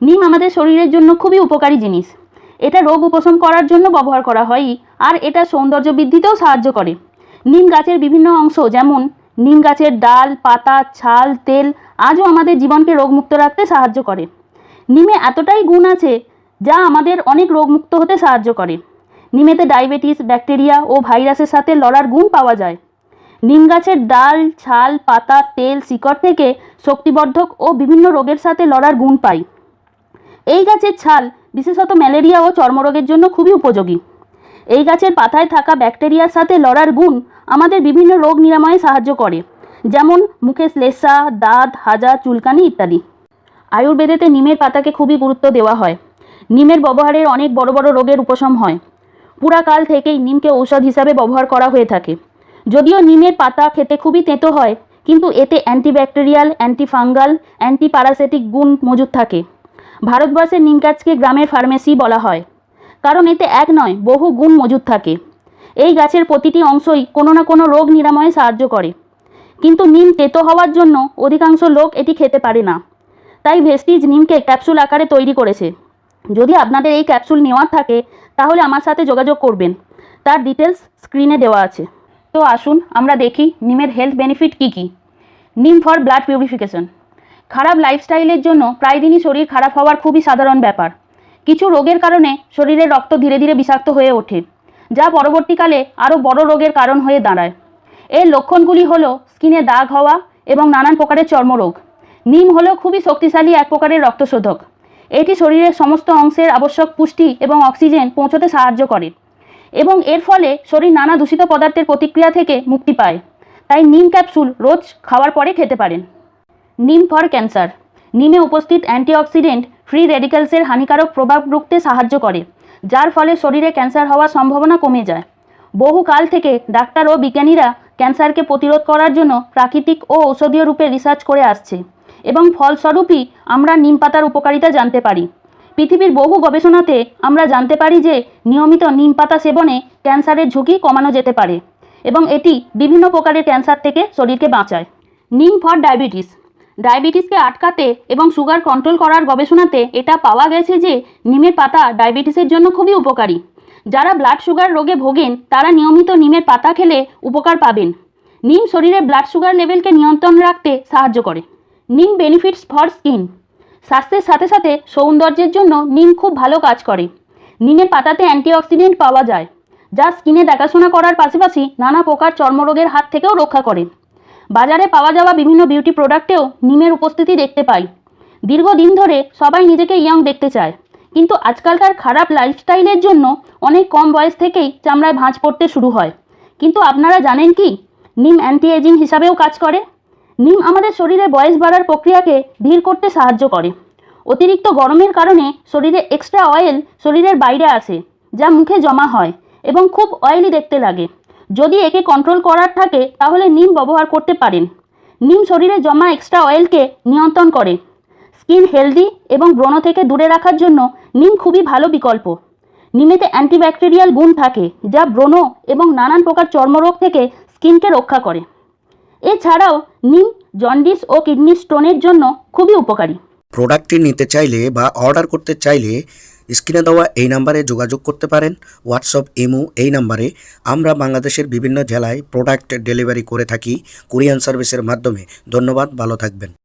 নিম আমাদের শরীরের জন্য খুবই উপকারী জিনিস। এটা রোগ উপশম করার জন্য ব্যবহার করা হয়, আর এটা সৌন্দর্য বৃদ্ধিতেও সাহায্য করে। নিম গাছের বিভিন্ন অংশ যেমন নিম গাছের ডাল, পাতা, ছাল, তেল আজও আমাদের জীবনকে রোগমুক্ত রাখতে সাহায্য করে। নিমে এতটাই গুণ আছে যা আমাদের অনেক রোগমুক্ত হতে সাহায্য করে। নিমেতে ডায়াবেটিস, ব্যাকটেরিয়া ও ভাইরাসের সাথে লড়ার গুণ পাওয়া যায়। নিম গাছের ডাল, ছাল, পাতা, তেল, শিকড় থেকে শক্তিবর্ধক ও বিভিন্ন রোগের সাথে লড়ার গুণ পাই। এই গাছের ছাল বিশেষত ম্যালেরিয়া ও চর্মরোগের জন্য খুবই উপযোগী। এই গাছের পাতায় থাকা ব্যাকটেরিয়ার সাথে লড়ার গুণ আমাদের বিভিন্ন রোগ নিরাময়ে সাহায্য করে, যেমন মুখে শ্লেষ্মা, দাঁত, হাজা, চুলকানি ইত্যাদি। আয়ুর্বেদেতে নিমের পাতাকে খুবই গুরুত্ব দেওয়া হয়। নিমের ব্যবহারের অনেক বড় বড় রোগের উপশম হয়। পুরাকাল থেকেই নিমকে ঔষধ হিসাবে ব্যবহার করা হয়ে থাকে। যদিও নিমের পাতা খেতে খুবই তেঁতো হয়, কিন্তু এতে অ্যান্টিব্যাকটেরিয়াল, অ্যান্টিফাঙ্গাল, অ্যান্টিপ্যারাসিটিক গুণ মজুদ থাকে। ভারতবর্ষের নিম গাছকে গ্রামের ফার্মেসি বলা হয়, কারণ এতে এক নয় বহু গুণ মজুদ থাকে। এই গাছের প্রতিটি অংশই কোনো না কোনো রোগ নিরাময়ে সাহায্য করে। কিন্তু নিম তেতো হওয়ার জন্য অধিকাংশ লোক এটি খেতে পারে না। তাই ভেস্টিজ নিমকে ক্যাপসুল আকারে তৈরি করেছে। যদি আপনাদের এই ক্যাপসুল নেওয়ার থাকে তাহলে আমার সাথে যোগাযোগ করবেন, তার ডিটেলস স্ক্রিনে দেওয়া আছে। তো আসুন আমরা দেখি নিমের হেলথ বেনিফিট কী কী। নিম ফর ব্লাড পিউরিফিকেশন। খারাপ লাইফস্টাইলের জন্য প্রায় দিনই শরীর খারাপ হওয়ার খুবই সাধারণ ব্যাপার। কিছু রোগের কারণে শরীরের রক্ত ধীরে ধীরে বিষাক্ত হয়ে ওঠে, যা পরবর্তীকালে আরও বড় রোগের কারণ হয়ে দাঁড়ায়। এর লক্ষণগুলি হলো স্কিনে দাগ হওয়া এবং নানান প্রকারের চর্মরোগ। নিম হলো খুবই শক্তিশালী এক প্রকারের রক্তশোধক। এটি শরীরের সমস্ত অংশের আবশ্যক পুষ্টি এবং অক্সিজেন পৌঁছতে সাহায্য করে, এবং এর ফলে শরীর নানা দূষিত পদার্থের প্রতিক্রিয়া থেকে মুক্তি পায়। তাই নিম ক্যাপসুল রোজ খাওয়ার পরে খেতে পারেন। নিম ফর ক্যান্সার। নিমে উপস্থিত অ্যান্টিঅক্সিডেন্ট ফ্রি রেডিক্যালসের হানিকারক প্রভাব রুখতে সাহায্য করে, যার ফলে শরীরে ক্যান্সার হওয়ার সম্ভাবনা কমে যায়। বহুকাল থেকে ডাক্তার ও বিজ্ঞানীরা ক্যান্সারকে প্রতিরোধ করার জন্য প্রাকৃতিক ও ঔষধীয় রূপে রিসার্চ করে আসছে, এবং ফলস্বরূপই আমরা নিম পাতার উপকারিতা জানতে পারি। পৃথিবীর বহু গবেষণাতে আমরা জানতে পারি যে নিয়মিত নিম পাতা সেবনে ক্যান্সারের ঝুঁকি কমানো যেতে পারে, এবং এটি বিভিন্ন প্রকারের ক্যান্সার থেকে শরীরকে বাঁচায়। নিম ফর ডায়াবেটিস। ডায়াবেটিসকে আটকাতে এবং সুগার কন্ট্রোল করার গবেষণাতে এটা পাওয়া গেছে যে নিমের পাতা ডায়াবেটিসের জন্য খুবই উপকারী। যারা ব্লাড সুগার রোগে ভোগেন তারা নিয়মিত নিমের পাতা খেলে উপকার পাবেন। নিম শরীরে ব্লাড সুগার লেভেলকে নিয়ন্ত্রণ রাখতে সাহায্য করে। নিম বেনিফিটস ফর স্কিন। স্বাস্থ্যের সাথে সাথে সৌন্দর্যের জন্য নিম খুব ভালো কাজ করে। নিমের পাতাতে অ্যান্টিঅক্সিডেন্ট পাওয়া যায়, যা স্কিনে দেখাশোনা করার পাশাপাশি নানা প্রকার চর্মরোগের হাত থেকেও রক্ষা করে। বাজারে পাওয়া যাওয়া বিভিন্ন বিউটি প্রোডাক্টেও নিমের উপস্থিতি দেখতে পাই। দীর্ঘদিন ধরে সবাই নিজেকে ইয়ং দেখতে চায়, কিন্তু আজকালকার খারাপ লাইফস্টাইলের জন্য অনেক কম বয়স থেকেই চামড়ায় ভাঁজ পড়তে শুরু হয়। কিন্তু আপনারা জানেন কি, নিম অ্যান্টি এজিং হিসাবেও কাজ করে। নিম আমাদের শরীরে বয়স বাড়ার প্রক্রিয়াকে ধীর করতে সাহায্য করে। অতিরিক্ত গরমের কারণে শরীরে এক্সট্রা অয়েল শরীরের বাইরে আসে, যা মুখে জমা হয় এবং খুব অয়েলি দেখতে লাগে। যদি একে কন্ট্রোল করার থাকে তাহলে নিম ব্যবহার করতে পারেন। নিম শরীরে জমা এক্সট্রা অয়েলকে নিয়ন্ত্রণ করে। স্কিন হেলদি এবং ব্রণ থেকে দূরে রাখার জন্য নিম খুবই ভালো বিকল্প। নিমেতে অ্যান্টিব্যাকটেরিয়াল গুণ থাকে, যা ব্রণ এবং নানান প্রকার চর্মরোগ থেকে স্কিনকে রক্ষা করে। এছাড়াও নিম জন্ডিস ও কিডনি স্টোনের জন্য খুবই উপকারী। প্রোডাক্টটি নিতে চাইলে বা অর্ডার করতে চাইলে স্ক্রিনে দেওয়া এই নাম্বারে যোগাযোগ করতে পারেন। হোয়াটসঅ্যাপ, ইমো এই নাম্বারে। আমরা বাংলাদেশের বিভিন্ন জেলায় প্রোডাক্ট ডেলিভারি করে থাকি কুরিয়ার সার্ভিসের মাধ্যমে। ধন্যবাদ, ভালো থাকবেন।